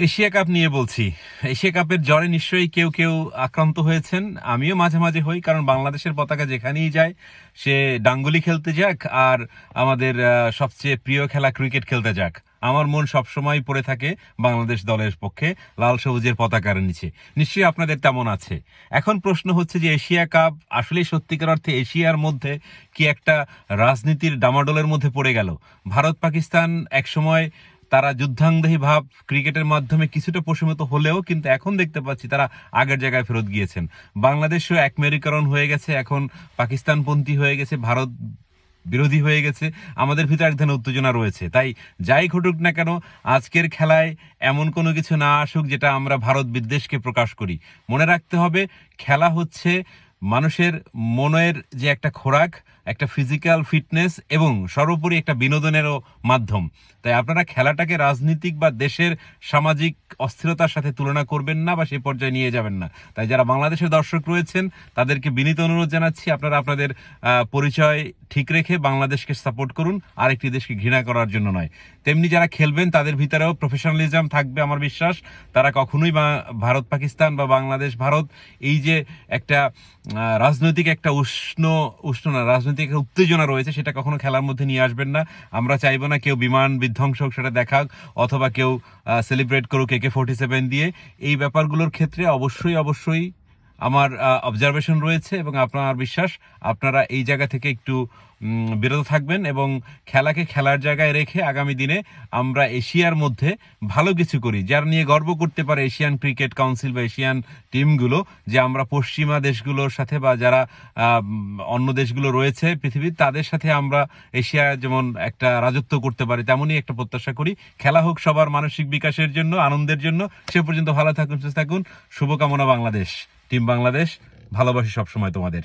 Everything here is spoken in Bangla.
এশিয়া কাপ নিয়ে বলছি। এশিয়া কাপের জ্বরে নিশ্চয়ই কেউ কেউ আক্রান্ত হয়েছেন। আমিও মাঝে মাঝে হই, কারণ বাংলাদেশের পতাকা যেখানেই যায়, সে ডাঙ্গুলি খেলতে যাক আর আমাদের সবচেয়ে প্রিয় খেলা ক্রিকেট খেলতে যাক, আমার মন সবসময় পড়ে থাকে বাংলাদেশ দলের পক্ষে লাল সবুজের পতাকার নিচে। নিশ্চয়ই আপনাদের তেমন আছে। এখন প্রশ্ন হচ্ছে যে এশিয়া কাপ আসলে সত্যিকার অর্থে এশিয়ার মধ্যে কি একটা রাজনীতির ডামাডোলের মধ্যে পড়ে গেল? ভারত পাকিস্তান একসময় তারা যুদ্ধাঙ্গী ভাব ক্রিকেটের মাধ্যমে কিছুটা প্রশমিত হলেও কিন্তু এখন দেখতে পাচ্ছি তারা আগের জায়গায় ফেরত গিয়েছেন। বাংলাদেশও একমেরীকরণ হয়ে গেছে, এখন পাকিস্তানপন্থী হয়ে গেছে, ভারত বিরোধী হয়ে গেছে। আমাদের ভিতরে এক ধরনের উত্তেজনা রয়েছে। তাই যাই ঘটুক না কেন, আজকের খেলায় এমন কোনো কিছু না আসুক যেটা আমরা ভারত বিদ্বেষকে প্রকাশ করি। মনে রাখতে হবে, খেলা হচ্ছে মানুষের মনের যে একটা খোরাক, একটা ফিজিক্যাল ফিটনেস এবং সর্বোপরি একটা বিনোদনেরও মাধ্যম। তাই আপনারা খেলাটাকে রাজনীতিক বা দেশের সামাজিক অস্থিরতার সাথে তুলনা করবেন না বা সেই পর্যায়ে নিয়ে যাবেন না। তাই যারা বাংলাদেশের দর্শক রয়েছেন তাদেরকে বিনীত অনুরোধ জানাচ্ছি, আপনারা আপনাদের পরিচয় ঠিক রেখে বাংলাদেশকে সাপোর্ট করুন, আরেকটি দেশকে ঘৃণা করার জন্য নয়। তেমনি যারা খেলবেন তাদের ভিতরেও প্রফেশনালিজম থাকবে আমার বিশ্বাস। তারা কখনোই ভারত পাকিস্তান বা বাংলাদেশ ভারত এই যে একটা রাজনৈতিক একটা রাজনৈতিক একটা উত্তেজনা রয়েছে, সেটা কখনো খেলার মধ্যে নিয়ে আসবেন না। আমরা চাইবো না কেউ বিমান বিধ্বংস হোক সেটা দেখাক, অথবা কেউ সেলিব্রেট করুক AK-47 দিয়ে। এই ব্যাপারগুলোর ক্ষেত্রে অবশ্যই আমার অবজারভেশন রয়েছে এবং আপনার বিশ্বাস আপনারা এই জায়গা থেকে একটু বিরত থাকবেন এবং খেলাকে খেলার জায়গায় রেখে আগামী দিনে আমরা এশিয়ার মধ্যে ভালো কিছু করি, যার নিয়ে গর্ব করতে পারে এশিয়ান ক্রিকেট কাউন্সিল বা এশিয়ান টিমগুলো, যে আমরা পশ্চিমা দেশগুলোর সাথে বা যারা অন্য দেশগুলো রয়েছে পৃথিবীর, তাদের সাথে আমরা এশিয়া যেমন একটা রাজত্ব করতে পারি, তেমনই একটা প্রত্যাশা করি। খেলা হোক সবার মানসিক বিকাশের জন্য, আনন্দের জন্য। সে পর্যন্ত ভালো থাকুন, সুস্থ থাকুন। শুভকামনা বাংলাদেশ, টিম বাংলাদেশ। ভালোবাসি সবসময় তোমাদের।